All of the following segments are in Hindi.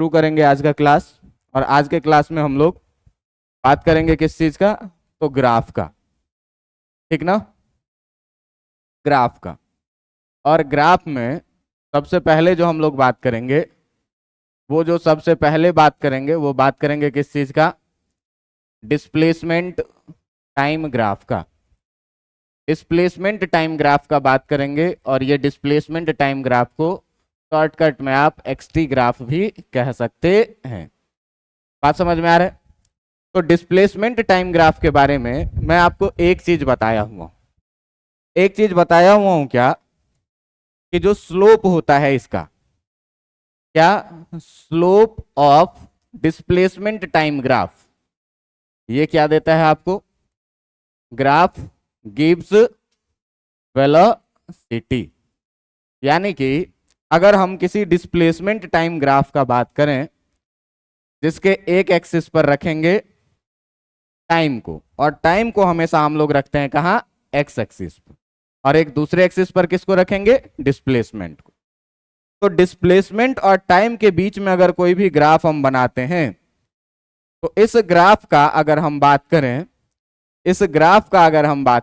शुरू करेंगे आज का क्लास। और आज के क्लास में हम लोग बात करेंगे किस चीज का, तो ग्राफ का, ठीक ना, ग्राफ का। और ग्राफ में सबसे पहले जो हम लोग बात करेंगे, वो जो सबसे पहले बात करेंगे वो बात करेंगे किस चीज का, डिस्प्लेसमेंट टाइम ग्राफ का। डिस्प्लेसमेंट टाइम ग्राफ का बात करेंगे और ये डिस्प्लेसमेंट टाइम ग्राफ को शॉर्टकट में आप एक्सटी ग्राफ भी कह सकते हैं। बात समझ में आ रहा है? तो डिस्प्लेसमेंट टाइम ग्राफ के बारे में मैं आपको एक चीज बताया हुआ हूं क्या, कि जो स्लोप होता है इसका, क्या, slope of displacement time graph, ये क्या देता है आपको, ग्राफ गिव्स वेलोसिटी। यानी कि अगर हम किसी डिस्प्लेसमेंट टाइम ग्राफ का बात करें जिसके एक एक्सिस पर रखेंगे टाइम को, और टाइम को हमेशा हम लोग रखते हैं कहां, एक्स एक्सिस पर, और एक दूसरे एक्सिस पर किसको रखेंगे, डिस्प्लेसमेंट को। तो डिस्प्लेसमेंट और टाइम के बीच में अगर कोई भी ग्राफ हम बनाते हैं, तो इस ग्राफ का अगर हम बात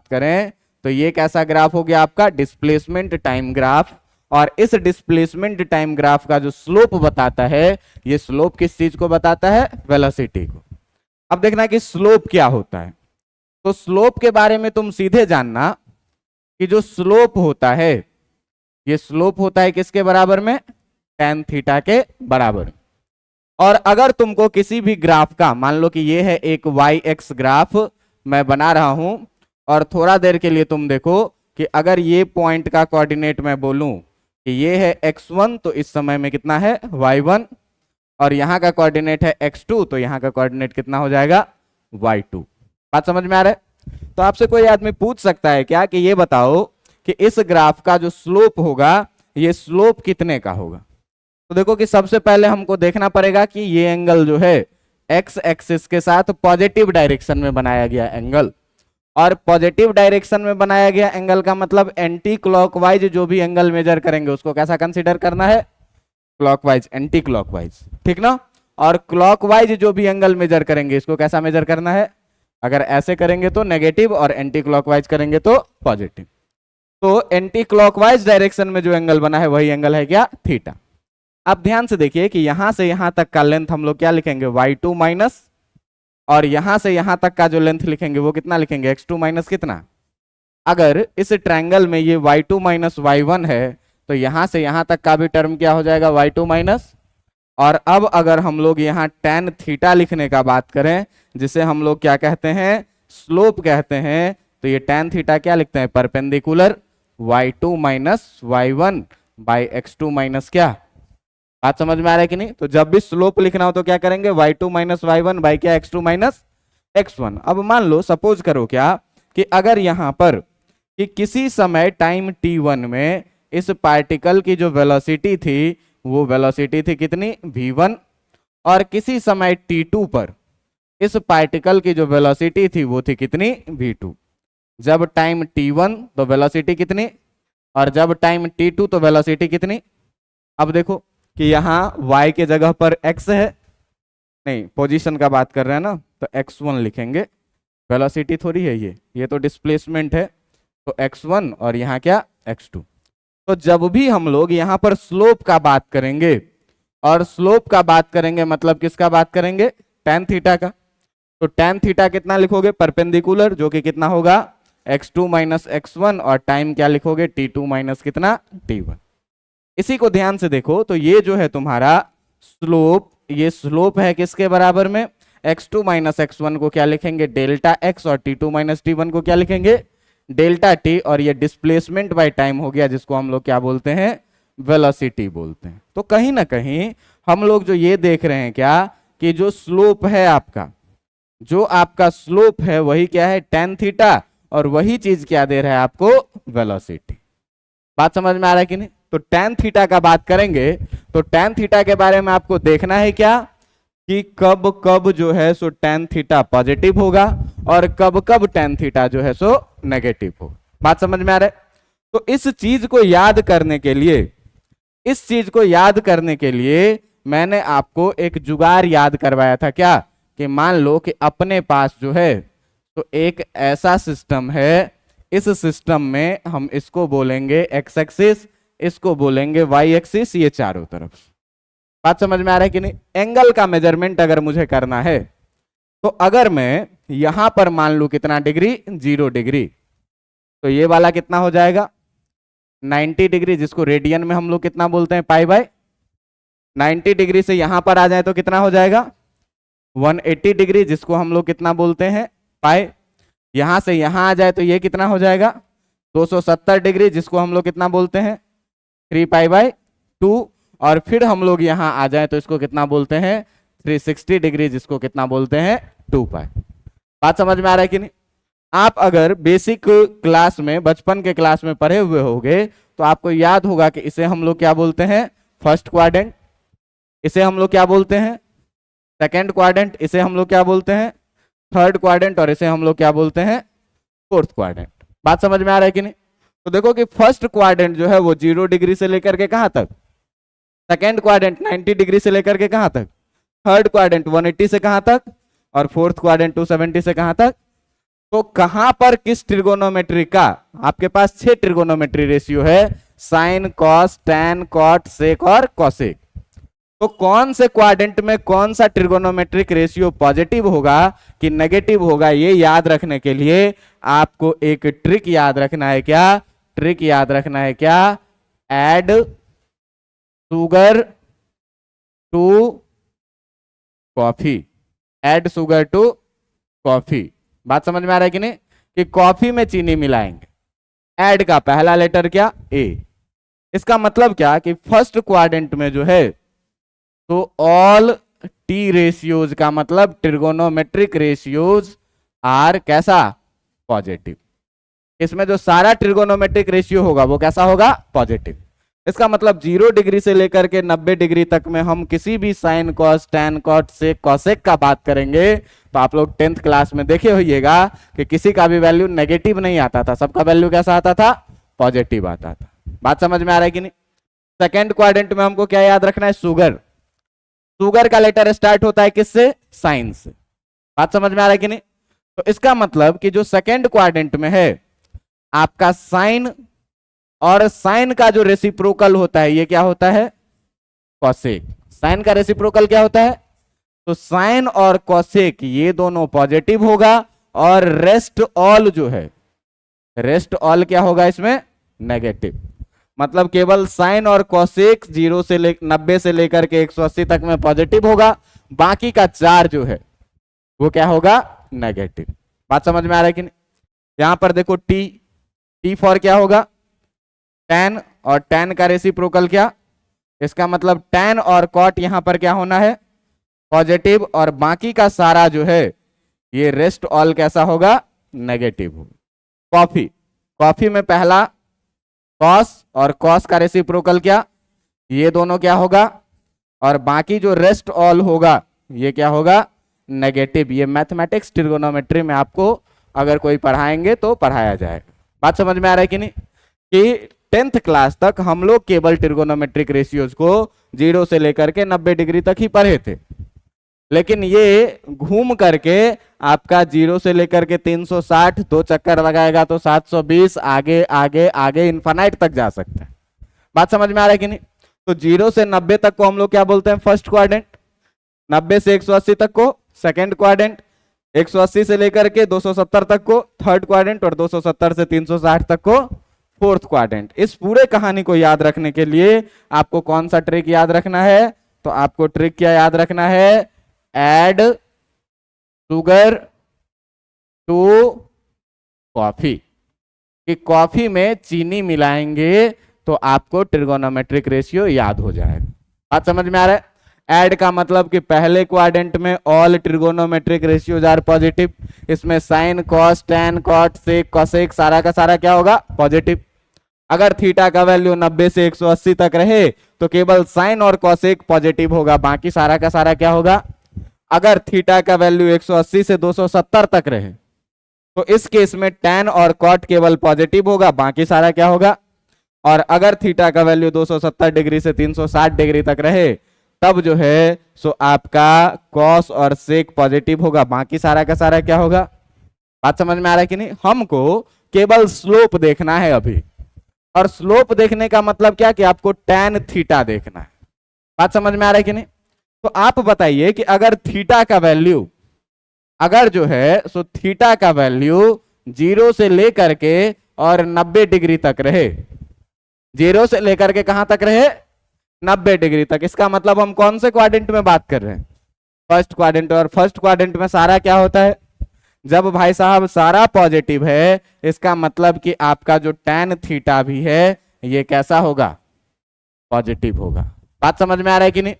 करें, तो ये कैसा ग्राफ हो गया आपका, डिस्प्लेसमेंट टाइम ग्राफ। और इस डिस्प्लेसमेंट टाइम ग्राफ का जो स्लोप बताता है, ये स्लोप किस चीज को बताता है, वेलोसिटी को। अब देखना कि स्लोप क्या होता है। तो स्लोप के बारे में तुम सीधे जानना कि जो स्लोप होता है, ये स्लोप होता है किसके बराबर में, tan थीटा के बराबर। और अगर तुमको किसी भी ग्राफ का, मान लो कि ये है एक वाई एक्स ग्राफ मैं बना रहा हूं, और थोड़ा देर के लिए तुम देखो कि अगर ये पॉइंट का कोऑर्डिनेट मैं बोलूं कि ये है x1, तो इस समय में कितना है, y1, और यहां का कोऑर्डिनेट है x2, तो यहां का कोऑर्डिनेट कितना हो जाएगा, y2। बात समझ में आ रहा है? तो आपसे कोई आदमी पूछ सकता है क्या कि ये बताओ कि इस ग्राफ का जो स्लोप होगा, ये स्लोप कितने का होगा। तो देखो कि सबसे पहले हमको देखना पड़ेगा कि ये एंगल जो है एक्स एक्सिस के साथ पॉजिटिव डायरेक्शन में बनाया गया एंगल, और पॉजिटिव डायरेक्शन में बनाया गया एंगल का मतलब एंटी क्लॉकवाइज जो भी एंगल मेजर करेंगे उसको कैसा कंसीडर करना है, क्लॉकवाइज, एंटी क्लॉकवाइज, ठीक ना। और क्लॉकवाइज जो भी एंगल मेजर करेंगे इसको कैसा मेजर करना है, अगर ऐसे करेंगे तो नेगेटिव और एंटी क्लॉकवाइज करेंगे तो पॉजिटिव। तो एंटी क्लॉकवाइज डायरेक्शन में जो एंगल बना है वही एंगल है क्या, थीटा। आप ध्यान से देखिए कि यहां से यहां तक का लेंथ हम लोग क्या लिखेंगे, y2 माइनस, और यहां से यहां तक का जो लेंथ लिखेंगे वो कितना लिखेंगे, x2 माइनस कितना। अगर इस ट्रायंगल में ये y2 माइनस y1 है, तो यहां से यहां तक का भी टर्म क्या हो जाएगा, y2 माइनस। और अब अगर हम लोग यहाँ tan थीटा लिखने का बात करें, जिसे हम लोग क्या कहते हैं, स्लोप कहते हैं, तो ये tan थीटा क्या लिखते हैं, perpendicular y2 minus y1 by x2 minus क्या। बात समझ में आ रहा है कि नहीं? तो जब भी स्लोप लिखना हो तो क्या करेंगे, y2 माइनस y1 बाई क्या, x2 माइनस x1। अब मान लो, सपोज करो क्या कि अगर यहां पर कि किसी समय टाइम t1 में इस पार्टिकल की जो वेलोसिटी थी वो वेलोसिटी थी कितनी, v1, और किसी समय t2 पर इस पार्टिकल की जो वेलोसिटी थी वो थी कितनी, v2। जब टाइम t1 तो वेलोसिटी कितनी, और जब टाइम t2 तो वेलोसिटी कितनी। अब देखो कि यहाँ y के जगह पर x है, नहीं पोजीशन का बात कर रहे हैं ना, तो x1 लिखेंगे, वेलोसिटी थोड़ी है ये तो डिस्प्लेसमेंट है, तो x1, और यहाँ क्या, x2। तो जब भी हम लोग यहाँ पर स्लोप का बात करेंगे, और स्लोप का बात करेंगे मतलब किसका बात करेंगे, tan थीटा का। तो tan थीटा कितना लिखोगे, परपेंडिकुलर, जो कि कितना होगा, x2 माइनस x1, और टाइम क्या लिखोगे, t2 माइनस कितना, t1। इसी को ध्यान से देखो, तो ये जो है तुम्हारा स्लोप, ये स्लोप है किसके बराबर में, x2 माइनस x1 को क्या लिखेंगे, डेल्टा x, और t2 माइनस t1 को क्या लिखेंगे, डेल्टा t, और ये डिस्प्लेसमेंट बाय टाइम हो गया, जिसको हम लोग क्या बोलते हैं, वेलोसिटी बोलते हैं। तो कहीं ना कहीं हम लोग जो ये देख रहे हैं क्या, कि जो स्लोप है आपका, जो आपका स्लोप है वही क्या है, tan थीटा, और वही चीज क्या दे रहा है आपको, वेलोसिटी। बात समझ में आ रहा है कि नहीं? तो tan थीटा का बात करेंगे, तो tan थीटा के बारे में आपको देखना है क्या, कि कब कब जो है सो tan थीटा पॉजिटिव होगा, और कब कब tan थीटा जो है सो नेगेटिव होगा। बात समझ में आ रहा है? तो इस चीज को याद करने के लिए मैंने आपको एक जुगाड़ याद करवाया था क्या, कि मान लो कि अपने पास जो है तो एक ऐसा सिस्टम है, इस सिस्टम में हम इसको बोलेंगे एक्स एक्सिस, इसको बोलेंगे वाई एक्सिस, ये चारों तरफ। बात समझ में आ रहा है कि नहीं। एंगल का मेजरमेंट अगर मुझे करना है तो अगर मैं यहां पर मान लू कितना डिग्री, 0 डिग्री, तो ये वाला कितना हो जाएगा 90 डिग्री, जिसको रेडियन में हम लोग कितना बोलते हैं पाई बाय। 90 डिग्री से यहां पर आ जाए तो कितना हो जाएगा 180 डिग्री, जिसको हम लोग कितना बोलते हैं पाई। यहां से यहां आ जाए तो ये कितना हो जाएगा 270 डिग्री, जिसको हम लोग कितना बोलते हैं 3 पाई बाय 2। और फिर हम लोग यहां आ जाए तो इसको कितना बोलते हैं 360 डिग्री, जिसको कितना बोलते हैं 2 पाई। बात समझ में आ रहा है कि नहीं। आप अगर बेसिक क्लास में, बचपन के क्लास में पढ़े हुए होंगे तो आपको याद होगा कि इसे हम लोग क्या बोलते हैं फर्स्ट क्वाड्रेंट, इसे हम लोग क्या बोलते हैं सेकंड क्वाड्रेंट, इसे हम लोग क्या बोलते हैं थर्ड क्वाड्रेंट, और इसे हम लोग क्या बोलते हैं फोर्थ क्वाड्रेंट। बात समझ में आ रहा है कि नहीं। तो देखो कि फर्स्ट क्वाड्रेंट जो है वो 0 डिग्री से लेकर के कहां तक, सेकंड क्वाड्रेंट 90 डिग्री से लेकर के कहां तक, थर्ड क्वाड्रेंट 180 से कहां तक, और फोर्थ क्वाड्रेंट 270 से कहां तक। तो कहां पर किस ट्रिगोनोमेट्री का, आपके पास 6 ट्रिगोनोमेट्री रेशियो है, sine cos tan cot sec और कॉसेक। तो कौन से क्वाड्रेंट में कौन सा ट्रिगोनोमेट्रिक रेशियो पॉजिटिव होगा कि नेगेटिव होगा, ये याद रखने के लिए आपको एक ट्रिक याद रखना है। क्या ट्रिक याद रखना है, क्या add sugar to coffee, add sugar to coffee. बात समझ में आ रहा है कि नहीं, कि कॉफी में चीनी मिलाएंगे। ऐड का पहला लेटर क्या ए, इसका मतलब क्या कि फर्स्ट क्वाड्रेंट में जो है तो ऑल टी रेशियोज का मतलब ट्रिगोनोमेट्रिक रेशियोज आर कैसा पॉजिटिव। इसमें जो सारा ट्रिगोनोमेट्रिक रेशियो होगा वो कैसा होगा पॉजिटिव। इसका मतलब 0 डिग्री से लेकर के 90 डिग्री तक में हम किसी भी sine cos tan cot sec cosec का बात करेंगे तो आप लोग 10th क्लास में देखे होइएगा कि किसी का भी वैल्यू नेगेटिव नहीं आता था, सबका वैल्यू कैसा आता था पॉजिटिव आता था। बात समझ में आ रहा है कि नहीं। सेकेंड क्वाड्रेंट में हमको क्या याद रखना है, शुगर, शुगर का लेटर स्टार्ट होता है किससे, साइन से। बात समझ में आ रहा है कि नहीं। तो इसका मतलब कि जो सेकेंड क्वाड्रेंट में है आपका साइन, और साइन का जो रेसिप्रोकल होता है ये क्या होता है कॉसेक। साइन का रेसिप्रोकल क्या होता है, तो साइन और कॉसेक ये दोनों पॉजिटिव होगा, और रेस्ट ऑल जो है, रेस्ट ऑल क्या होगा इसमें नेगेटिव। मतलब केवल साइन और कॉसेक 0 से 90 से लेकर के 180 तक में पॉजिटिव होगा, बाकी का 4 जो है वो क्या होगा नेगेटिव। बात समझ में आ रहा है कि नहीं। यहां पर देखो टी, टी फॉर क्या होगा टैन, और टैन का रेसिप्रोकल क्या, इसका मतलब टैन और कॉट यहां पर क्या होना है पॉजिटिव, और बाकी का सारा जो है ये रेस्ट ऑल कैसा होगा नेगेटिव होगा। कॉफी, कॉफी में पहला कॉस और कॉस का रेसिप्रोकल क्या, ये दोनों क्या होगा, और बाकी जो रेस्ट ऑल होगा ये क्या होगा नेगेटिव। ये मैथमेटिक्स ट्रिगोनोमेट्री में आपको अगर कोई पढ़ाएंगे तो पढ़ाया जाएगा। बात समझ में आ रहा है कि नहीं, कि 10th क्लास तक हम लोग केवल ट्रिगोनोमेट्रिक रेशियोज को 0 से लेकर के 90 डिग्री तक ही पढ़े थे, लेकिन ये घूम करके आपका 0 से लेकर के 360 दो चक्कर लगाएगा तो 720 आगे आगे आगे इन्फानाइट तक जा सकता है। बात समझ में आ रहा है कि नहीं। तो 0 से 90 तक को हम लोग क्या बोलते हैं फर्स्ट क्वाड्रेंट, 90 से 180 तक को सेकेंड क्वाड्रेंट, 180 से लेकर के 270 तक को थर्ड क्वाड्रेंट, और 270 से 360 तक को फोर्थ क्वाड्रेंट। इस पूरे कहानी को याद रखने के लिए आपको कौन सा ट्रिक याद रखना है, तो आपको ट्रिक क्या याद रखना है, ऐड शुगर टू कॉफी, कि कॉफी में चीनी मिलाएंगे तो आपको ट्रिगोनोमेट्रिक रेशियो याद हो जाएगा। बात समझ में आ रहा है। ऐड का मतलब कि पहले क्वाड्रेंट में all trigonometric ratios are positive, इसमें sine cos tan cot sec cosec सारा का सारा क्या होगा पॉजिटिव। अगर थीटा का वैल्यू 90 से 180 तक रहे तो केवल साइन और कॉसेक पॉजिटिव होगा, बाकी सारा का सारा क्या होगा। अगर थीटा का वैल्यू 180 से 270 तक रहे तो इस केस में टैन और कॉट केवल पॉजिटिव होगा, बाकी सारा क्या होगा। और अगर थीटा का वैल्यू 270 डिग्री से 360 डिग्री तक रहे तब जो है सो आपका कॉस और सेक पॉजिटिव होगा, बाकी सारा का सारा क्या होगा। बात समझ में आ रहा है कि नहीं। हमको केवल स्लोप देखना है अभी, और स्लोप देखने का मतलब क्या कि आपको tan थीटा देखना है। बात समझ में आ रहा है कि नहीं। तो आप बताइए कि अगर थीटा का वैल्यू, अगर जो है सो थीटा का वैल्यू 0 से लेकर के और 90 डिग्री तक रहे, 0 से लेकर के कहां तक रहे, 90 डिग्री तक, इसका मतलब हम कौन से क्वाड्रेंट में बात कर रहे हैं, फर्स्ट क्वाड्रेंट। और फर्स्ट क्वाड्रेंट में सारा क्या होता है, जब भाई साहब सारा पॉजिटिव है, इसका मतलब कि आपका जो tan थीटा भी है ये कैसा होगा, पॉजिटिव होगा। बात समझ में आ रहा है कि नहीं।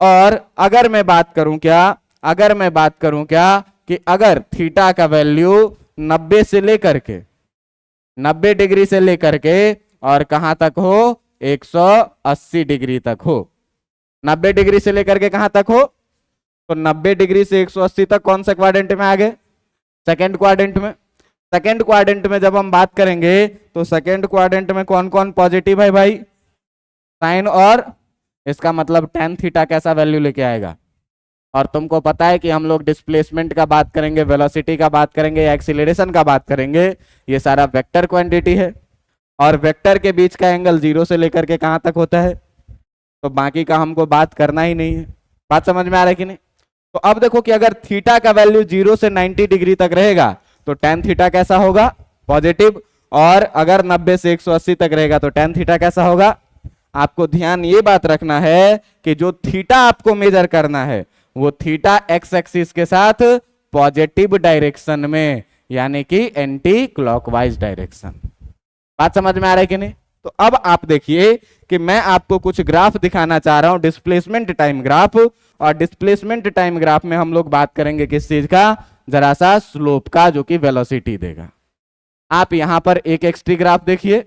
और अगर मैं बात करूं क्या, अगर मैं बात करूं क्या कि अगर थीटा का वैल्यू 90 से लेकर के, 90 डिग्री से लेकर के और कहां तक हो, 180 डिग्री तक हो, 90 डिग्री से लेकर के कहां तक हो, तो 90 डिग्री से 180 तक कौन सा क्वाड्रेंट में आ गए, सेकेंड क्वाड्रेंट में। सेकेंड क्वाड्रेंट में जब हम बात करेंगे तो सेकेंड क्वाड्रेंट में कौन कौन पॉजिटिव है भाई, साइन, और इसका मतलब tan थीटा कैसा वैल्यू लेके आएगा। और तुमको पता है कि हम लोग डिस्प्लेसमेंट का बात करेंगे, वेलोसिटी का बात करेंगे, या एक्सीलरेशन का बात करेंगे, ये सारा वेक्टर क्वांटिटी है, और वेक्टर के बीच का एंगल 0 से लेकर के कहां तक होता है, तो बाकी का हमको बात करना ही नहीं है। बात समझ में आ रहा है कि नहीं। तो अब देखो कि अगर थीटा का वैल्यू 0 से 90 डिग्री तक रहेगा तो tan थीटा कैसा होगा, पॉजिटिव, और अगर 90 से 180 तक रहेगा तो tan थीटा कैसा होगा। आपको ध्यान ये बात रखना है कि जो थीटा आपको मेजर करना है वो थीटा एक्स एक्सिस के साथ पॉजिटिव डायरेक्शन में, यानी कि एंटी क्लॉकवाइज डायरेक्शन। बात समझ में आ रहा है कि नहीं। तो अब आप देखिए कि मैं आपको कुछ ग्राफ दिखाना चाह रहा हूं, डिस्प्लेसमेंट टाइम ग्राफ। और डिस्प्लेसमेंट टाइम ग्राफ में हम लोग बात करेंगे किस चीज का, जरा सा स्लोप का, जो कि वेलोसिटी देगा। आप यहां पर एक एक्सटी ग्राफ देखिए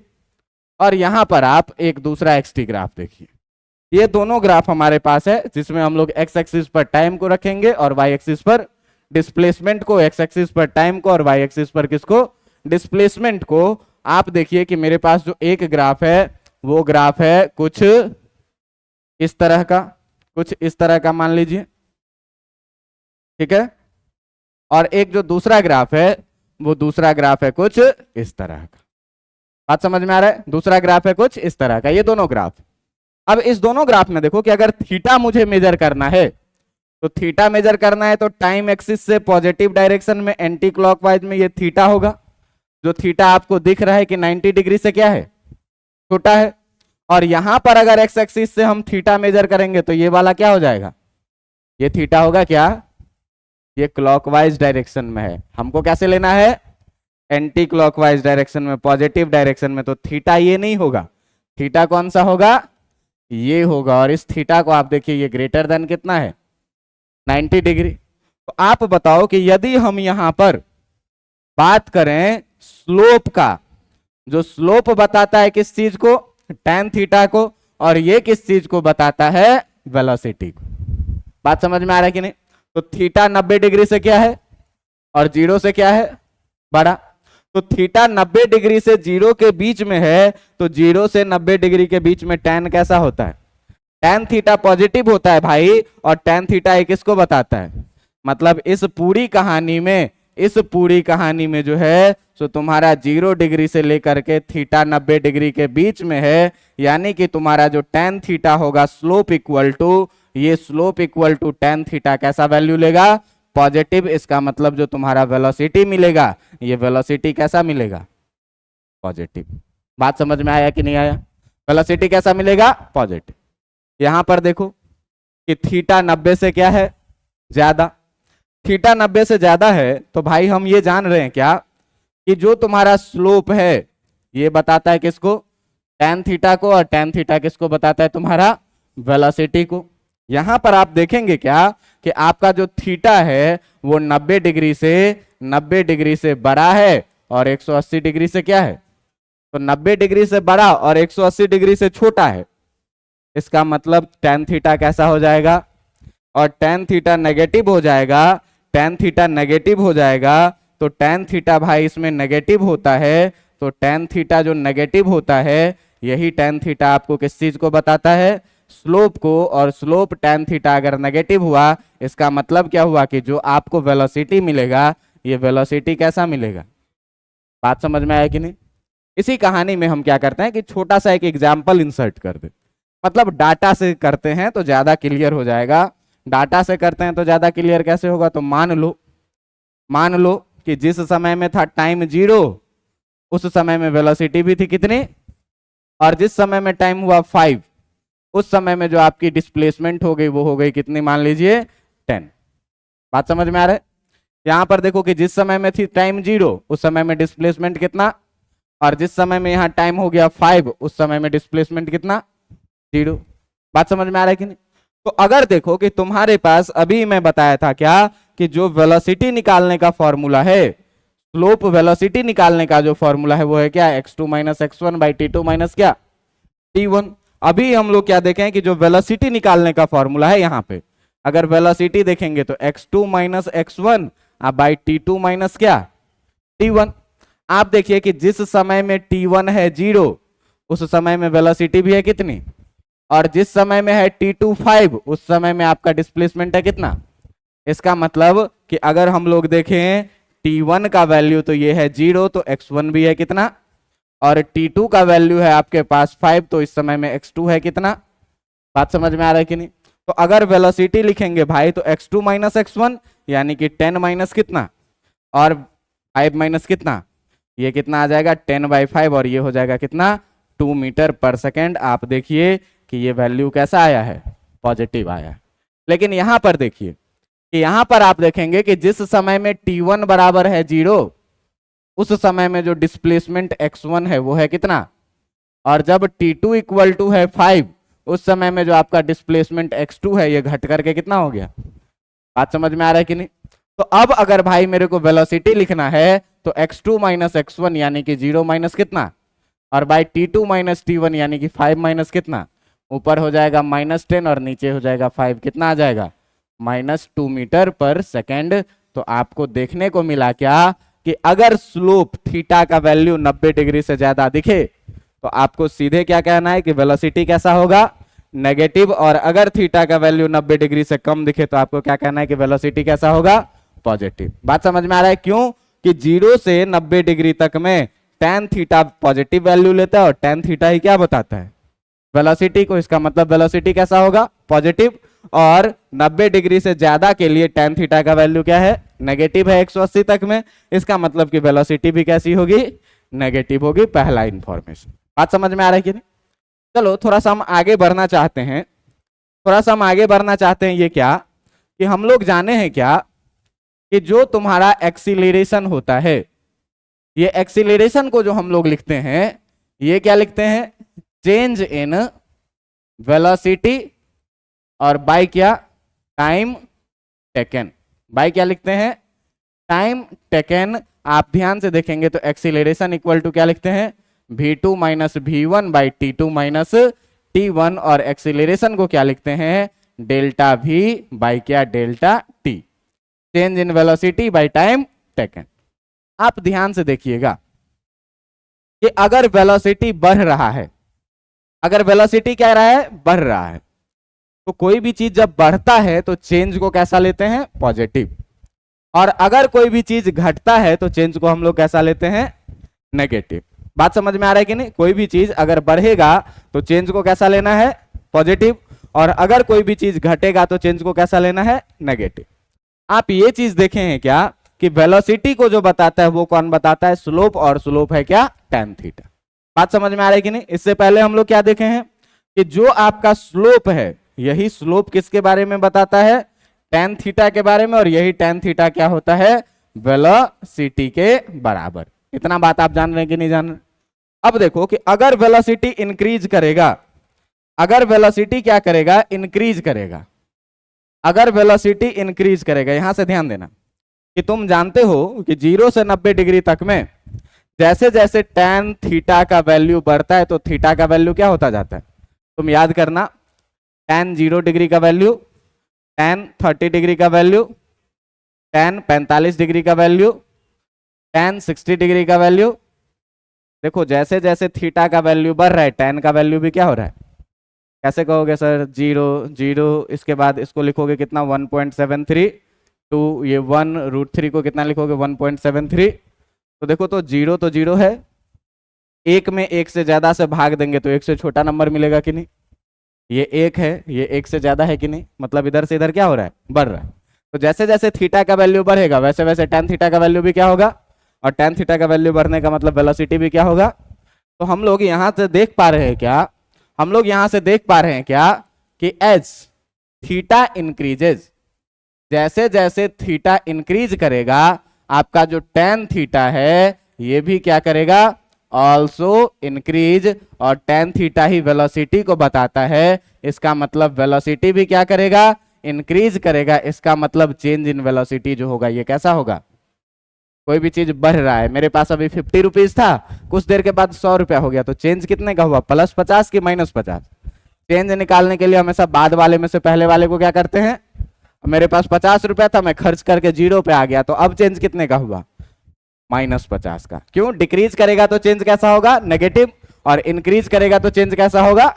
और यहां पर आप एक दूसरा एक्सटी ग्राफ देखिए। ये दोनों ग्राफ हमारे पास है, जिसमें हम लोग एक्स एक्सिस पर टाइम को रखेंगे और वाई एक्सिस पर डिस्प्लेसमेंट को, एक्स एक्सिस पर टाइम को और वाई एक्सिस पर किसको, डिस्प्लेसमेंट को। आप देखिए कि मेरे पास जो एक ग्राफ है वो ग्राफ है कुछ इस तरह का, कुछ इस तरह का मान लीजिए, ठीक है। और एक जो दूसरा ग्राफ है वो दूसरा ग्राफ है कुछ इस तरह का। बात समझ में आ रहा है, दूसरा ग्राफ है कुछ इस तरह का, ये दोनों ग्राफ। अब इस दोनों ग्राफ में देखो कि अगर थीटा मुझे मेजर करना है, तो थीटा मेजर करना है तो टाइम एक्सिस से पॉजिटिव डायरेक्शन में एंटी क्लॉकवाइज में ये थीटा होगा। जो थीटा आपको दिख रहा है कि 90 डिग्री से क्या है, छोटा है। और यहां पर अगर एक्स एक्सिस से हम थीटा मेजर करेंगे तो ये वाला क्या हो जाएगा, ये थीटा होगा क्या, ये क्लॉकवाइज डायरेक्शन में है। हमको कैसे लेना है, एंटी क्लॉकवाइज डायरेक्शन में, पॉजिटिव डायरेक्शन में। तो थीटा ये नहीं होगा, थीटा कौन सा होगा, ये होगा। और इस थीटा को आप देखिए ये ग्रेटर देन कितना है, 90 डिग्री। तो आप बताओ कि यदि हम यहां पर बात करें स्लोप का, जो स्लोप बताता है किस चीज को, tan थीटा को, और ये किस चीज को बताता है, वेलोसिटी को। बात समझ में आ रहा है कि नहीं। तो थीटा 90 डिग्री से क्या है और 0 से क्या है, बड़ा। तो थीटा 90 डिग्री से 0 के बीच में है, तो 0 से 90 डिग्री के बीच में tan कैसा होता है, tan थीटा पॉजिटिव होता है भाई। और tan थीटा एक किसको बताता है, मतलब इस पूरी कहानी में, इस पूरी कहानी में जो है सो तुम्हारा 0 डिग्री से लेकर के थीटा 90 डिग्री के बीच में है। यानी कि तुम्हारा जो tan थीटा होगा, स्लोप इक्वल टू, ये slope equal to tan theta कैसा वैल्यू लेगा, पॉजिटिव। इसका मतलब जो तुम्हारा वेलोसिटी मिलेगा, ये वेलोसिटी कैसा मिलेगा, पॉजिटिव। बात समझ में आया कि नहीं आया, वेलोसिटी कैसा मिलेगा, पॉजिटिव। यहां पर देखो कि थीटा 90 से क्या है, ज्यादा। थीटा 90 से ज्यादा है तो भाई हम ये जान रहे हैं क्या कि जो तुम्हारा स्लोप है ये बताता है किसको, tan थीटा को, और tan थीटा किसको बताता है, तुम्हारा वेलोसिटी को। यहां पर आप देखेंगे क्या कि आपका जो थीटा है वो 90 डिग्री से बड़ा है और 180 डिग्री से क्या है, तो 90 डिग्री से बड़ा और 180 डिग्री से छोटा है। इसका मतलब tan थीटा कैसा हो जाएगा, और tan थीटा नेगेटिव हो जाएगा, tan थीटा नेगेटिव हो जाएगा। तो tan थीटा भाई इसमें नेगेटिव होता है, तो tan थीटा जो नेगेटिव होता है, यही tan थीटा आपको किस चीज को बताता है, स्लोप को, और स्लोप tan थीटा अगर नेगेटिव हुआ, इसका मतलब क्या हुआ कि जो आपको वेलोसिटी मिलेगा, ये वेलोसिटी कैसा मिलेगा। बात समझ में आया कि नहीं। इसी कहानी में हम क्या करते हैं कि छोटा सा एक एग्जाम्पल इंसर्ट कर दे, मतलब डाटा से करते हैं तो ज्यादा क्लियर हो जाएगा। डाटा से करते हैं तो ज्यादा क्लियर कैसे होगा, तो मान लो कि जिस समय में था टाइम 0, उस समय में वेलोसिटी भी थी कितनी, और जिस समय में टाइम हुआ 5, उस समय में जो आपकी डिस्प्लेसमेंट हो गई वो हो गई कितनी, मान लीजिए 10। बात समझ में आ रहा है। यहां पर देखो कि जिस समय में थी टाइम 0, उस समय में डिस्प्लेसमेंट कितना, और जिस समय में यहाँ टाइम हो गया 5, उस समय में डिस्प्लेसमेंट कितना, 0। बात समझ में आ रहा है कि नहीं। तो अगर देखो कि तुम्हारे पास अभी मैं बताया था क्या, कि जो वेलोसिटी निकालने का फॉर्मूला है, स्लोप वेलोसिटी निकालने का जो फॉर्मूला है वो है क्या, x2 minus x1 by T2 minus क्या, t1। अभी हम लोग क्या देखें कि जो वेलोसिटी निकालने का फॉर्मूला है, यहां पे अगर वेलोसिटी देखेंगे तो x2 minus x1 by T2 minus क्या, t1। आप देखिए कि जिस समय में t1 है 0, उस समय में वेलोसिटी भी है कितनी, और जिस समय में है t2 5, उस समय में आपका डिस्प्लेसमेंट है कितना। इसका मतलब कि अगर हम लोग देखें t1 का वैल्यू तो ये है 0, तो x1 भी है कितना, और t2 का वैल्यू है आपके पास 5, तो इस समय में x2 है कितना। बात समझ में आ रहा है कि नहीं। तो अगर वेलोसिटी लिखेंगे भाई तो x2 माइनस x1 यानी कि 10 माइनस कितना, और 5 माइनस कितना, ये कितना आ जाएगा 10/5, और ये हो जाएगा कितना, 2 मीटर पर सेकेंड। आप देखिए कि ये वैल्यू कैसा आया है, पॉजिटिव आया है। लेकिन यहां पर देखिए कि यहां पर आप देखेंगे कि जिस समय में t1 बराबर है 0, उस समय में जो डिस्प्लेसमेंट x1 है वो है कितना, और जब t2 इक्वल टू है 5, उस समय में जो आपका डिस्प्लेसमेंट x2 है ये घट करके कितना हो गया। बात समझ में आ रहा है कि नहीं। तो अब अगर भाई मेरे को वेलोसिटी लिखना है तो x2 माइनस x1 यानी कि 0 माइनस कितना, और बाई t2 माइनस t1 यानी कि 5 माइनस कितना, ऊपर हो जाएगा -10 और नीचे हो जाएगा 5, कितना आ जाएगा, -2 मीटर पर सेकेंड। तो आपको देखने को मिला क्या कि अगर स्लोप थीटा का वैल्यू 90 डिग्री से ज्यादा दिखे तो आपको सीधे क्या कहना है कि वेलोसिटी कैसा होगा, नेगेटिव, और अगर थीटा का वैल्यू 90 डिग्री से कम दिखे तो आपको क्या कहना है कि वेलोसिटी कैसा होगा, पॉजिटिव। बात समझ में आ रहा है, क्यों कि 0 से 90 डिग्री तक में tan थीटा पॉजिटिव वैल्यू लेता है, और tan थीटा ही क्या बताता है, वेलोसिटी को। इसका मतलब वेलोसिटी कैसा होगा, पॉजिटिव, और 90 डिग्री से ज्यादा के लिए tan थीटा का वैल्यू क्या है, नेगेटिव है 180 तक में। इसका मतलब कि वेलोसिटी भी कैसी होगी, नेगेटिव होगी। पहला इंफॉर्मेशन। बात समझ में आ रहा है कि नहीं। चलो थोड़ा सा हम आगे बढ़ना चाहते हैं, ये क्या कि हम लोग जाने हैं क्या कि जो तुम्हारा एक्सीलरेशन होता है, ये एक्सीलरेशन को जो हम लोग लिखते हैं, ये क्या लिखते हैं, चेंज इन वेलोसिटी और बाय क्या, टाइम टेकन। बाय क्या लिखते हैं, टाइम टेकन। आप ध्यान से देखेंगे तो एक्सीलरेशन इक्वल टू क्या लिखते हैं, v2 minus v1 by t2 minus t1, और एक्सीलरेशन को क्या लिखते हैं, डेल्टा v बाई क्या, delta t, change in velocity by time taken. आप ध्यान से देखिएगा कि अगर वेलोसिटी बढ़ रहा है, अगर वेलोसिटी क्या रहा है, बढ़ रहा है, तो कोई भी चीज जब बढ़ता है तो चेंज को कैसा लेते हैं, पॉजिटिव, और अगर कोई भी चीज घटता है तो चेंज को हम लोग कैसा लेते हैं, नेगेटिव। बात समझ में आ रहा है कि नहीं। कोई भी चीज अगर बढ़ेगा तो चेंज को कैसा लेना है, पॉजिटिव, और अगर कोई भी चीज घटेगा तो चेंज को कैसा लेना है, नेगेटिव। आप ये चीज देखे हैं क्या कि वेलोसिटी को जो बताता है वो कौन बताता है, स्लोप, और स्लोप है क्या, tan थीटा। बात समझ में आ रहा है कि नहीं। इससे पहले हम लोग क्या देखे हैं कि जो आपका स्लोप है, यही स्लोप किसके बारे में बताता है, tan थीटा के बारे में, और यही tan थीटा क्या होता है, वेलोसिटी के बराबर। इतना बात आप जान रहे हैं कि नहीं जान रहे। अब देखो कि अगर वेलोसिटी इंक्रीज करेगा, अगर वेलोसिटी क्या करेगा, इंक्रीज करेगा, अगर वेलोसिटी इंक्रीज करेगा, यहां से ध्यान देना कि तुम जानते हो कि 0 से 90 डिग्री तक में जैसे जैसे tan थीटा का वैल्यू बढ़ता है तो थीटा का वैल्यू क्या होता जाता है, तुम याद करना, tan 0 डिग्री का वैल्यू, tan 30 डिग्री का वैल्यू, tan 45 डिग्री का वैल्यू, tan 60 डिग्री का वैल्यू। देखो जैसे जैसे थीटा का वैल्यू बढ़ रहा है tan का वैल्यू भी क्या हो रहा है, कैसे कहोगे सर? 0 0, इसके बाद इसको लिखोगे कितना 1.73, टू ये 1√3 को कितना लिखोगे 1.73। तो देखो तो जीरो है, एक में एक से ज्यादा से भाग देंगे तो एक से छोटा नंबर मिलेगा कि नहीं? ये एक है, ये एक से ज्यादा है कि नहीं? मतलब इधर से इधर क्या हो रहा है? बढ़ रहा है। तो जैसे जैसे थीटा का वैल्यू बढ़ेगा वैसे वैसे tan थीटा का वैल्यू भी क्या होगा, और tan थीटा का वैल्यू बढ़ने का मतलब वेलोसिटी भी क्या होगा। तो हम लोग यहां से देख पा रहे हैं क्या, हम लोग यहां से देख पा रहे हैं क्या कि एज थीटा इंक्रीजेज, जैसे जैसे थीटा इंक्रीज करेगा आपका जो tan थीटा है ये भी क्या करेगा, ऑल्सो इंक्रीज, और tan थीटा ही वेलोसिटी को बताता है, इसका मतलब वेलोसिटी भी क्या करेगा, इंक्रीज करेगा। इसका मतलब चेंज इन वेलोसिटी जो होगा ये कैसा होगा, कोई भी चीज बढ़ रहा है, मेरे पास अभी 50 रुपीज था, कुछ देर के बाद 100 रुपया हो गया, तो चेंज कितने का हुआ, +50 की -50। चेंज निकालने के लिए हमेशा बाद वाले में से पहले वाले को क्या करते हैं, मेरे पास 50 रुपया था, मैं खर्च करके 0 पे आ गया, तो अब चेंज कितने का हुआ, -50 का। क्यों? डिक्रीज करेगा तो चेंज कैसा होगा, नेगेटिव, और इंक्रीज करेगा तो चेंज कैसा होगा,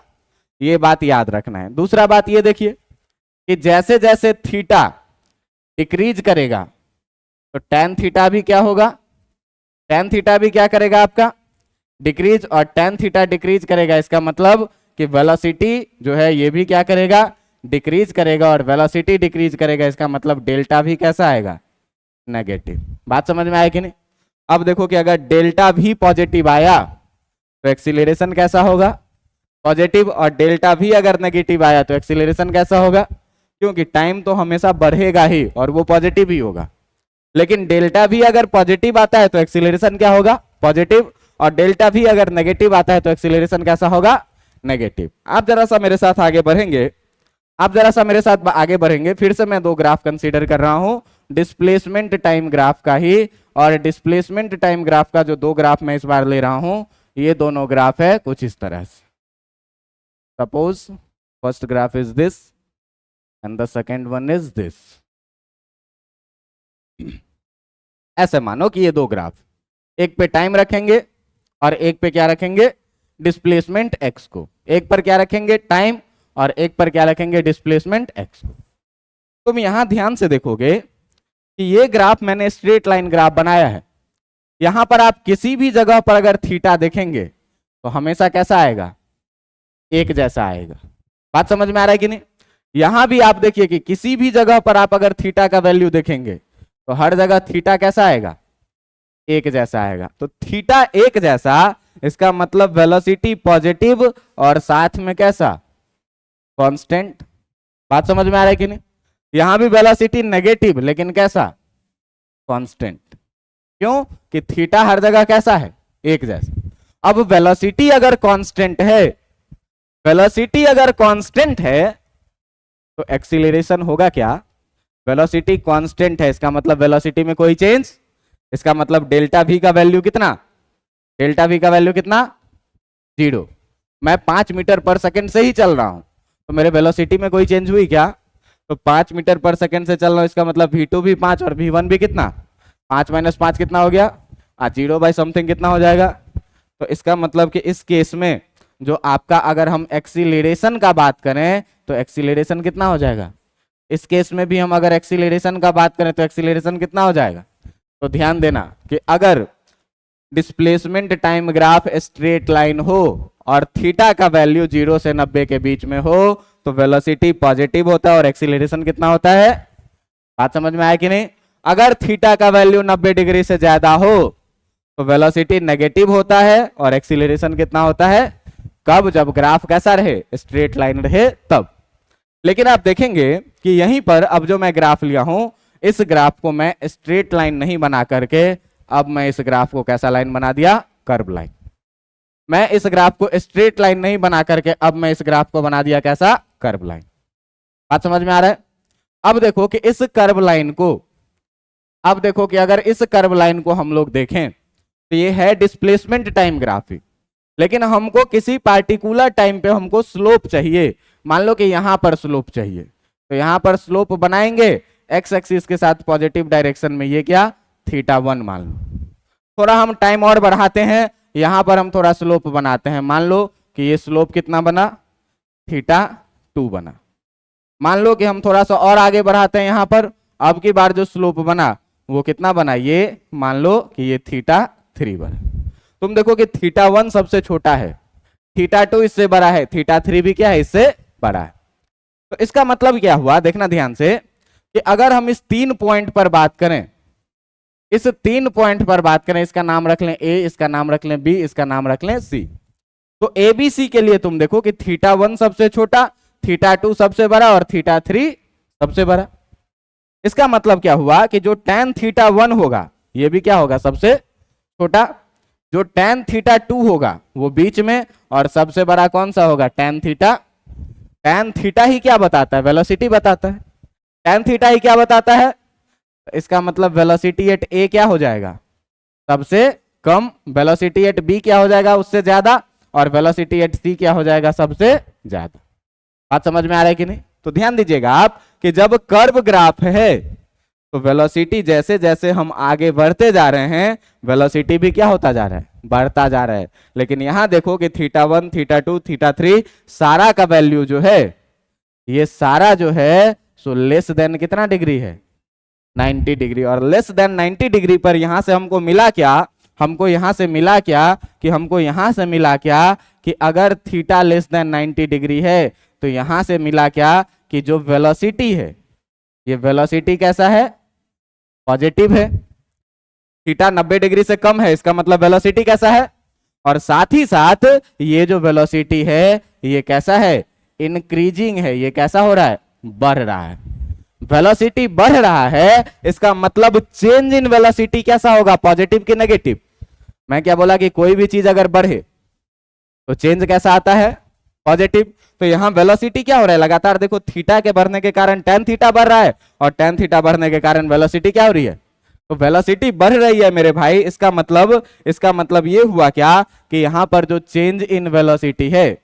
ये बात याद रखना है। दूसरा बात ये देखिए कि जैसे जैसे थीटा डिक्रीज करेगा तो tan थीटा भी क्या होगा, tan थीटा भी क्या करेगा आपका, डिक्रीज, और tan थीटा डिक्रीज करेगा, इसका मतलब कि वेलोसिटी जो है ये भी क्या करेगा, डिक्रीज करेगा, और वेलोसिटी डिक्रीज करेगा, इसका मतलब डेल्टा भी कैसा आएगा, नेगेटिव। बात समझ में आया कि नहीं? अब देखो कि अगर डेल्टा भी पॉजिटिव आया तो एक्सीलरेशन कैसा होगा, पॉजिटिव, और डेल्टा भी अगर नेगेटिव आया तो एक्सीलरेशन कैसा होगा, क्योंकि टाइम तो हमेशा बढ़ेगा ही और वो पॉजिटिव ही होगा। लेकिन डेल्टा भी अगर पॉजिटिव आता है तो एक्सीलरेशन क्या होगा, पॉजिटिव, और डेल्टा भी अगर नेगेटिव आता है तो एक्सीलरेशन कैसा होगा, नेगेटिव। आप जरा सा मेरे साथ आगे बढ़ेंगे, आप जरा सा मेरे साथ आगे बढ़ेंगे, फिर से मैं दो ग्राफ कंसीडर कर रहा हूं, डिस्प्लेसमेंट टाइम ग्राफ का ही, और डिस्प्लेसमेंट टाइम ग्राफ का जो दो ग्राफ मैं इस बार ले रहा हूं ये दोनों ग्राफ है कुछ इस तरह से। Suppose first graph is this and the second one is this. ऐसे मानो कि ये दो ग्राफ, एक पे टाइम रखेंगे और एक पे क्या रखेंगे, डिस्प्लेसमेंट एक्स को, एक पर क्या रखेंगे टाइम और एक पर क्या रखेंगे डिस्प्लेसमेंट एक्स को। तुम यहां ध्यान से देखोगे कि ये ग्राफ मैंने स्ट्रेट लाइन ग्राफ बनाया है, यहां पर आप किसी भी जगह पर अगर थीटा देखेंगे तो हमेशा कैसा आएगा, एक जैसा आएगा। बात समझ में आ रहा है कि नहीं? यहां भी आप देखिए कि किसी भी जगह पर आप अगर थीटा का वैल्यू देखेंगे तो हर जगह थीटा कैसा आएगा, एक जैसा आएगा। तो थीटा एक जैसा, इसका मतलब वेलोसिटी पॉजिटिव और साथ में कैसा, कांस्टेंट। बात समझ में आ रहा है कि नहीं? यहां भी वेलोसिटी नेगेटिव लेकिन कैसा, कांस्टेंट। क्यों? कि थीटा हर जगह कैसा है, एक जैसा। अब वेलोसिटी अगर कांस्टेंट है, वेलोसिटी अगर कांस्टेंट है तो एक्सीलरेशन होगा क्या, वेलोसिटी कांस्टेंट है, इसका मतलब वेलोसिटी में कोई चेंज, इसका मतलब डेल्टा वी का वैल्यू कितना, डेल्टा वी का वैल्यू कितना, 0। मैं 5 मीटर पर सेकंड से ही चल रहा हूं तो मेरे वेलोसिटी में कोई चेंज हुई क्या, तो 5 मीटर पर सेकंड से चल रहा हूं, इसका मतलब v2 भी 5 और v1 भी कितना, 5 - 5 कितना हो गया, 0 बाई समथिंग कितना हो जाएगा। तो इसका मतलब कि इस केस में जो आपका, अगर हम एक्सीलरेशन का बात करें तो एक्सीलरेशन कितना हो जाएगा, इस केस में भी हम अगर एक्सीलरेशन का बात करें तो एक्सीलरेशन कितना हो जाएगा। तो ध्यान देना कि अगर displacement time graph straight line हो और थीटा का वैल्यू 0 से 90 के बीच में हो तो वेलोसिटी पॉजिटिव होता है और एक्सीलरेशन कितना होता है। बात समझ में आया कि नहीं? अगर थीटा का वैल्यू 90 डिग्री से ज्यादा हो तो वेलोसिटी नेगेटिव होता है और एक्सीलरेशन कितना होता है, कब, जब ग्राफ कैसा रहे, स्ट्रेट लाइन रहे तब। लेकिन आप देखेंगे कि यहीं पर अब जो मैं ग्राफ लिया हूं, इस ग्राफ को मैं स्ट्रेट लाइन नहीं बना करके अब मैं इस ग्राफ को कैसा लाइन बना दिया, कर्व लाइन। मैं इस ग्राफ को स्ट्रेट लाइन नहीं बना करके अब मैं इस ग्राफ को बना दिया कैसा, कर्व लाइन। बात समझ में आ रहा है? अब देखो कि इस कर्व लाइन को, अब देखो कि अगर इस कर्व लाइन को हम लोग देखें तो ये है डिस्प्लेसमेंट टाइम ग्राफ, लेकिन हमको किसी पार्टिकुलर टाइम पे हमको स्लोप चाहिए। मान लो कि यहां पर स्लोप चाहिए, तो यहां पर स्लोप बनाएंगे एक्स एक्सिस के साथ पॉजिटिव डायरेक्शन में, ये क्या, θ1 मान लो। थोड़ा हम टाइम और बढ़ाते हैं, यहां पर हम थोड़ा स्लोप बनाते हैं, मान लो कि ये स्लोप कितना बना, थीटा 2 बना। मान लो कि हम थोड़ा सा और आगे बढ़ाते हैं यहां पर, अब की बार जो स्लोप बना वो कितना बना, ये मान लो कि ये थीटा 3 बना। तुम देखो कि थीटा 1 सबसे छोटा है, थीटा 2 इससे बड़ा है, थीटा 3 भी क्या है, इससे बड़ा है। तो इसका मतलब क्या हुआ, देखना ध्यान से, कि अगर हम इस 3 पॉइंट पर बात करें, इस 3 पॉइंट पर बात करें, इसका नाम रख लें ए, इसका नाम रख लें बी, इसका नाम रख लें सी। तो ए बी सी के लिए तुम देखो कि थीटा 1 सबसे छोटा, थीटा 2 सबसे बड़ा और थीटा 3 सबसे बड़ा। इसका मतलब क्या हुआ कि जो tan थीटा 1 होगा ये भी क्या होगा, सबसे छोटा। जो tan थीटा 2 होगा वो बीच में, और सबसे बड़ा कौन सा होगा, tan थीटा। tan थीटा ही क्या बताता है, वेलोसिटी बताता है। tan थीटा ही क्या बताता है, इसका मतलब वेलोसिटी एट ए क्या हो जाएगा, सबसे कम। वेलोसिटी एट बी क्या हो जाएगा, उससे ज्यादा। और वेलोसिटी एट सी क्या हो जाएगा, सबसे ज्यादा। बात समझ में आ रहा है कि नहीं। तो ध्यान दीजिएगा आप कि जब कर्व ग्राफ है तो वेलोसिटी जैसे जैसे हम आगे बढ़ते जा रहे हैं, वेलोसिटी भी क्या होता जा रहा है, बढ़ता जा रहा है। लेकिन यहां देखो कि थीटा 1 थीटा 2 थीटा 3 सारा का वैल्यू जो है, ये सारा जो है सो लेस देन कितना डिग्री है, 90 डिग्री। और लेस देन 90 डिग्री पर यहां से हमको मिला क्या, हमको यहां से मिला क्या, कि हमको यहां से मिला क्या, कि अगर थीटा लेस देन 90 डिग्री है तो यहां से मिला क्या, कि जो वेलोसिटी है, ये वेलोसिटी कैसा है, पॉजिटिव है। थीटा 90 डिग्री से कम है, इसका मतलब वेलोसिटी कैसा है। और साथ ही साथ ये जो वेलोसिटी है ये कैसा है, इंक्रीजिंग है। ये कैसा हो रहा है, बढ़ रहा है। वेलोसिटी बढ़ रहा है, इसका मतलब चेंज इन वेलोसिटी कैसा होगा, पॉजिटिव कि नेगेटिव। मैं क्या बोला कि कोई भी चीज अगर बढ़े तो चेंज कैसा आता है, पॉजिटिव। तो यहां वेलोसिटी क्या हो रहा है, लगातार देखो थीटा के बढ़ने के कारण tan थीटा बढ़ रहा है, और tan थीटा बढ़ने के कारण वेलोसिटी क्या हो रही है, तो वेलोसिटी बढ़ रही है मेरे भाई। इसका मतलब ये हुआ क्या, कि यहां पर जो चेंज इन वेलोसिटी है,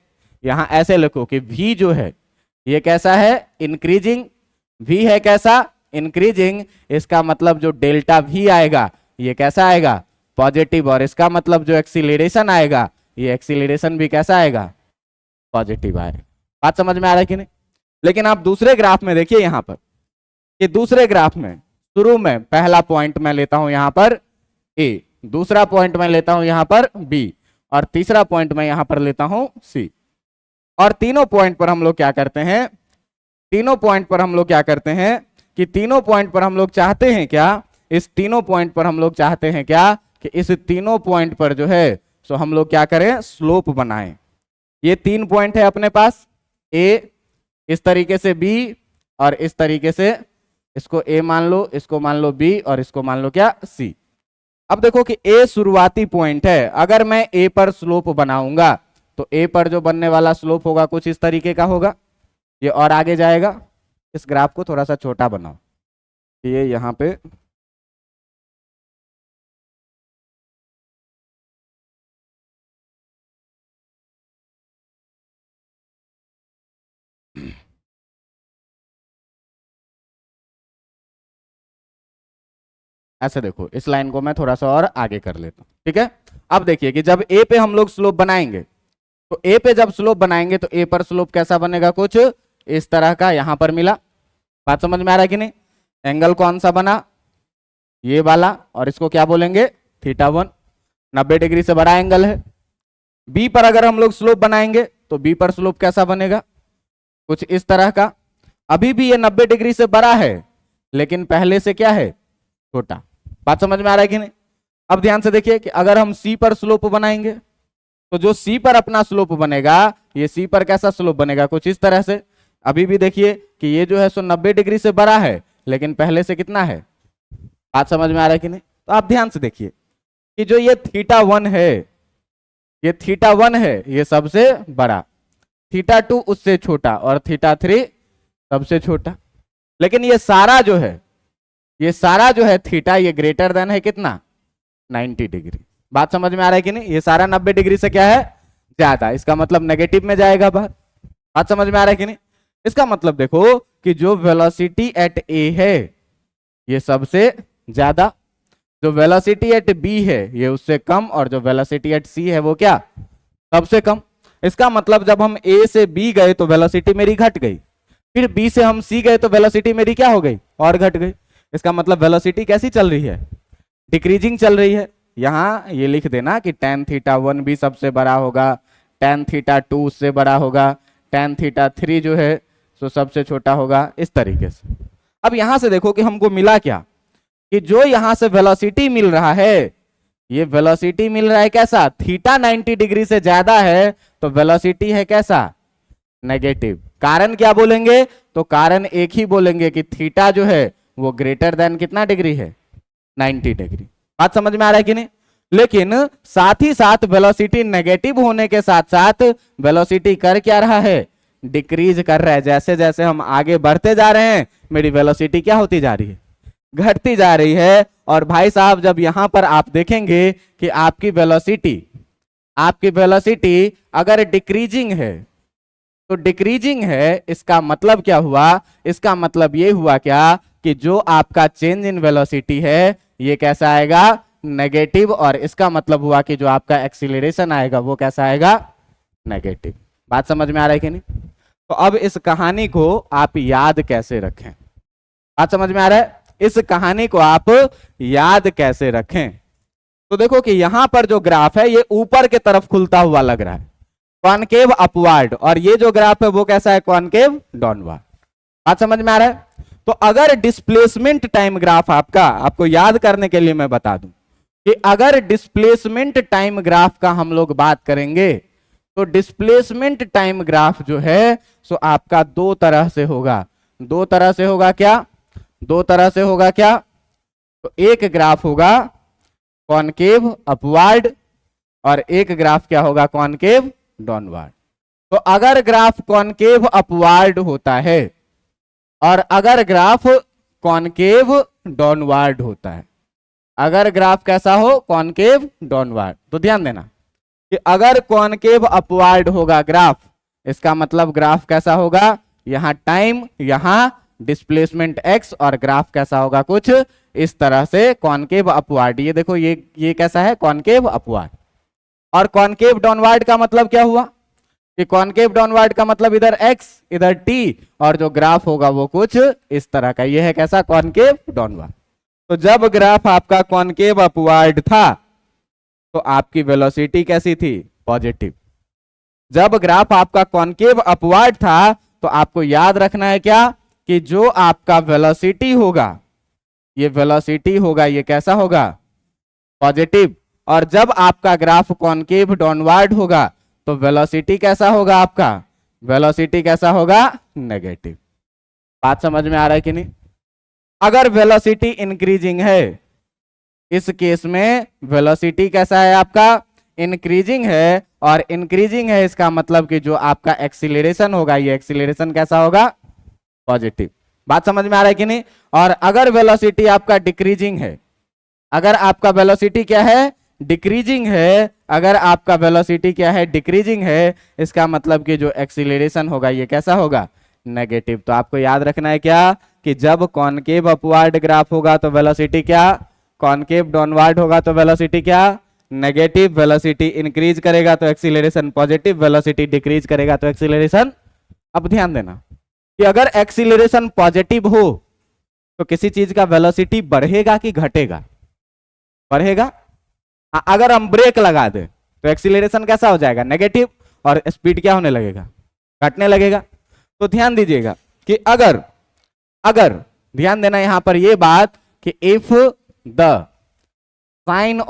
यहां ऐसे लिखो कि v जो है ये कैसा है, इंक्रीजिंग। v है कैसा, इंक्रीजिंग। इसका मतलब जो डेल्टा v आएगा ये कैसा आएगा, पॉजिटिव। और इसका मतलब जो एक्सीलरेशन आएगा, ये एक्सीलरेशन भी कैसा आएगा, पॉजिटिव आएगा। बात समझ में आ रहा है कि नहीं। लेकिन आप दूसरे ग्राफ में देखिए, यहां पर कि दूसरे ग्राफ में शुरू में पहला पॉइंट मैं लेता हूं यहां पर ए, दूसरा पॉइंट मैं लेता हूं यहां पर बी, और तीसरा पॉइंट मैं यहां पर लेता हूं सी। और तीनों पॉइंट पर हम लोग क्या करते हैं, तीनों पॉइंट पर हम लोग क्या करते हैं, कि तीनों पॉइंट पर हम लोग चाहते हैं क्या, इस तीनों पॉइंट पर हम लोग चाहते हैं क्या, कि इस तीनों पॉइंट पर जो है सो हम लोग क्या करें, स्लोप बनाएं। ये 3 पॉइंट है अपने पास, ए, इस तरीके से बी, और इस तरीके से, इसको ए मान लो, इसको मान लो बी, और इसको मान लो क्या, सी। अब देखो कि ए शुरुआती पॉइंट है, अगर मैं ए पर स्लोप बनाऊंगा तो ए पर जो बनने वाला स्लोप होगा कुछ इस तरीके का होगा, ये और आगे जाएगा। इस ग्राफ को थोड़ा सा छोटा बनाओ, ये यहां पे ऐसे देखो, इस लाइन को मैं थोड़ा सा और आगे कर लेता हूं, ठीक है। अब देखिए कि जब ए पे हम लोग स्लोप बनाएंगे, तो ए पे जब स्लोप बनाएंगे तो ए पर स्लोप कैसा बनेगा, कुछ इस तरह का यहां पर मिला। बात समझ में आ रहा है कि नहीं। एंगल कौन सा बना, ये वाला, और इसको क्या बोलेंगे, थीटा 1, 90 डिग्री से बड़ा एंगल है। बी पर अगर हम लोग स्लोप बनाएंगे तो बी पर स्लोप कैसा बनेगा, कुछ इस तरह का। अभी भी ये 90 डिग्री से बड़ा है, लेकिन पहले से क्या है, छोटा। बात समझ में आ रहा है कि नहीं। अब ध्यान से देखिए कि अगर हम सी पर स्लोप बनाएंगे तो जो सी पर अपना स्लोप बनेगा, ये सी पर कैसा स्लोप बनेगा, कुछ इस तरह से। अभी भी देखिए कि ये जो है सो 90 डिग्री से बड़ा है, लेकिन पहले से कितना है। बात समझ में आ रहा है कि नहीं। तो आप ध्यान से देखिए कि जो ये थीटा 1 है, ये थीटा 1 है ये सबसे बड़ा, थीटा 2 उससे छोटा, और थीटा 3 सबसे छोटा। लेकिन ये सारा जो है, ये सारा जो है थीटा, ये ग्रेटर देन है कितना, 90 डिग्री। बात समझ में आ रहा है कि नहीं। ये सारा 90 डिग्री से क्या है, ज्यादा। इसका मतलब नेगेटिव में जाएगा बाहर। बात समझ में आ रहा है कि नहीं। इसका मतलब देखो कि जो वेलोसिटी एट ए है ये सबसे ज्यादा, जो वेलोसिटी एट बी है ये उससे कम, और जो वेलोसिटी एट सी है वो क्या, सबसे कम। इसका मतलब जब हम ए से बी गए तो वेलोसिटी मेरी घट गई, फिर बी से हम सी गए तो वेलोसिटी मेरी क्या हो गई, और घट गई। इसका मतलब वेलोसिटी कैसी चल रही है, डिक्रीजिंग चल रही है। यहां ये लिख देना कि tan θ1 भी सबसे बड़ा होगा, tan θ2 उससे बड़ा होगा, tan θ3 जो है तो सबसे छोटा होगा, इस तरीके से। अब यहां से देखो कि हमको मिला क्या, कि जो यहां से वेलोसिटी मिल रहा है, ये वेलोसिटी मिल रहा है कैसा, थीटा 90 डिग्री से ज्यादा है तो वेलोसिटी है कैसा, नेगेटिव। कारण क्या बोलेंगे, तो कारण एक ही बोलेंगे कि थीटा जो है वो ग्रेटर देन कितना डिग्री है, 90 डिग्री। बात समझ में आ रहा है कि नहीं। लेकिन साथ ही साथ वेलोसिटी नेगेटिव होने के साथ साथ वेलोसिटी कर क्या रहा है, डिक्रीज कर रहा है। जैसे जैसे हम आगे बढ़ते जा रहे हैं मेरी वेलोसिटी क्या होती जा रही है, घटती जा रही है। और भाई साहब जब यहां पर आप देखेंगे कि आपकी वेलोसिटी अगर डिक्रीजिंग है, तो डिक्रीजिंग है इसका मतलब क्या हुआ, इसका मतलब ये हुआ क्या कि जो आपका चेंज इन वेलोसिटी है ये कैसा आएगा, नेगेटिव। और इसका मतलब हुआ कि जो आपका एक्सीलरेशन आएगा वो कैसा आएगा, नेगेटिव। बात समझ में आ रहा है कि नहीं। तो अब इस कहानी को आप याद कैसे रखें, बात समझ में आ रहा है, इस कहानी को आप याद कैसे रखें। तो देखो कि यहां पर जो ग्राफ है ये ऊपर के तरफ खुलता हुआ लग रहा है, कॉनकेव अपवार्ड, और ये जो ग्राफ है वो कैसा है, कॉनकेव डाउनवर्ड। बात समझ में आ रहा है। तो अगर डिस्प्लेसमेंट टाइम ग्राफ आपको याद करने के लिए मैं बता दूं कि अगर डिस्प्लेसमेंट टाइम ग्राफ का हम लोग बात करेंगे तो डिस्प्लेसमेंट टाइम ग्राफ जो है सो आपका दो तरह से होगा। दो तरह से होगा क्या, दो तरह से होगा क्या, तो एक ग्राफ होगा कॉनकेव अपवार्ड और एक ग्राफ क्या होगा, कॉनकेव डाउनवर्ड। तो अगर ग्राफ कॉनकेव अपवार्ड होता है और अगर ग्राफ कॉनकेव डाउनवर्ड होता है, अगर ग्राफ कैसा हो, कॉनकेव डाउनवर्ड, तो ध्यान देना कि अगर कॉनकेव अपवार्ड होगा ग्राफ, इसका मतलब ग्राफ कैसा होगा, यहां टाइम, यहां डिस्प्लेसमेंट x, और ग्राफ कैसा होगा, कुछ इस तरह से कॉनकेव अपवार्ड। ये देखो ये कैसा है, कॉनकेव अपवार्ड। और कॉनकेव डाउनवर्ड का मतलब क्या हुआ कि कॉनकेव डाउनवर्ड का मतलब इधर x इधर t, और जो ग्राफ होगा वो कुछ इस तरह का, ये है कैसा, कॉनकेव डाउनवर्ड। तो जब ग्राफ आपका कॉनकेव अपवार्ड था तो आपकी वेलोसिटी कैसी थी, पॉजिटिव। जब ग्राफ आपका कॉनकेव अपवार्ड था तो आपको याद रखना है क्या, कि जो आपका वेलोसिटी होगा, ये वेलोसिटी होगा, ये कैसा होगा, पॉजिटिव। और जब आपका ग्राफ कॉनकेव डाउनवर्ड होगा तो वेलोसिटी कैसा होगा, आपका वेलोसिटी कैसा होगा, नेगेटिव। बात समझ में आ रहा है कि नहीं। अगर वेलोसिटी इंक्रीजिंग है, इस केस में वेलोसिटी कैसा है आपका, इंक्रीजिंग है, और इंक्रीजिंग है इसका मतलब कि जो आपका एक्सीलरेशन होगा, ये एक्सीलरेशन कैसा होगा, पॉजिटिव। बात समझ में आ रहा है कि नहीं। और अगर वेलोसिटी आपका डिक्रीजिंग है, अगर आपका वेलोसिटी क्या है, डिक्रीजिंग है, अगर आपका वेलोसिटी क्या है, डिक्रीजिंग है, इसका मतलब कि जो एक्सीलरेशन होगा ये कैसा होगा, नेगेटिव। तो आपको याद रखना है क्या, कि जब कॉनकेव अपवार्ड ग्राफ होगा तो वेलोसिटी क्या, कॉनकेव डाउनवर्ड होगा तो वेलोसिटी क्या, नेगेटिव। वेलोसिटी इंक्रीज करेगा तो एक्सीलरेशन पॉजिटिव, वेलोसिटी डिक्रीज करेगा तो एक्सीलरेशन। अब ध्यान देना कि अगर एक्सीलरेशन पॉजिटिव हो तो किसी चीज का वेलोसिटी बढ़ेगा कि घटेगा, बढ़ेगा। अगर हम ब्रेक लगा दे तो एक्सीलरेशन कैसा हो जाएगा, नेगेटिव, और स्पीड क्या होने लगेगा, घटने लगेगा। तो ध्यान दीजिएगा कि अगर अगर ध्यान देना यहां पर ये बात कि if the sign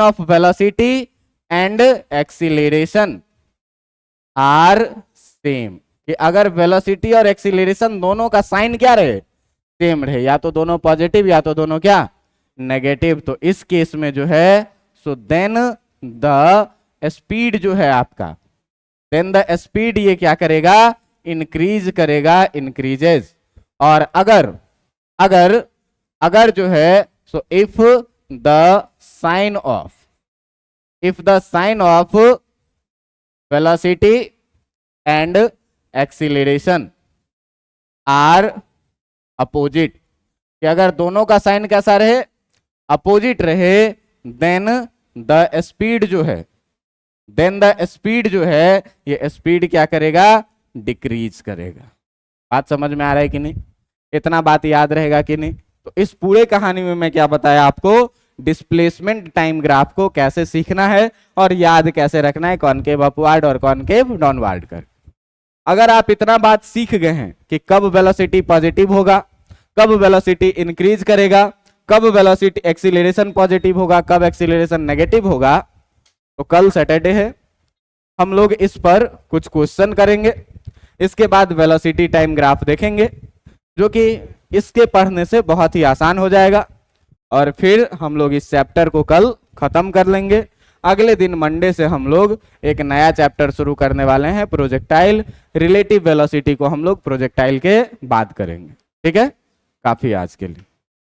of velocity and acceleration are same, कि अगर वेलोसिटी और एक्सीलरेशन दोनों का साइन क्या रहे, सेम रहे, या तो दोनों पॉजिटिव या तो दोनों क्या, नेगेटिव। तो इस केस में जो है सो देन द स्पीड जो है आपका, देन द स्पीड ये क्या करेगा, इंक्रीज करेगा, इंक्रीजेस। और अगर जो है सो if the sign of velocity and acceleration are opposite, कि अगर दोनों का साइन कैसा रहे, अपोजिट रहे देन द स्पीड जो है, देन द स्पीड जो है, ये स्पीड क्या करेगा, डिक्रीज करेगा। बात समझ में आ रहा है कि नहीं, इतना बात याद रहेगा कि नहीं। तो इस पूरे कहानी में मैं क्या बताया आपको, डिस्प्लेसमेंट टाइम ग्राफ को कैसे सीखना है और याद कैसे रखना है, कॉनकेव अपवार्ड और कॉनकेव डाउनवार्ड कर। अगर आप इतना बात सीख गए हैं कि कब वेलोसिटी पॉजिटिव होगा, कब वेलोसिटी इंक्रीज करेगा, कब वेलोसिटी एक्सीलरेशन पॉजिटिव होगा, कब एक्सीलरेशन नेगेटिव होगा, तो कल सैटरडे है, हम लोग इस पर कुछ क्वेश्चन करेंगे। इसके बाद वेलोसिटी टाइम ग्राफ देखेंगे, जो कि इसके पढ़ने से बहुत ही आसान हो जाएगा। और फिर हम लोग इस चैप्टर को कल खत्म कर लेंगे। अगले दिन मंडे से हम लोग एक नया चैप्टर शुरू करने वाले हैं, प्रोजेक्टाइल। रिलेटिव वेलोसिटी को हम लोग प्रोजेक्टाइल के बाद करेंगे। ठीक है, काफी आज के लिए।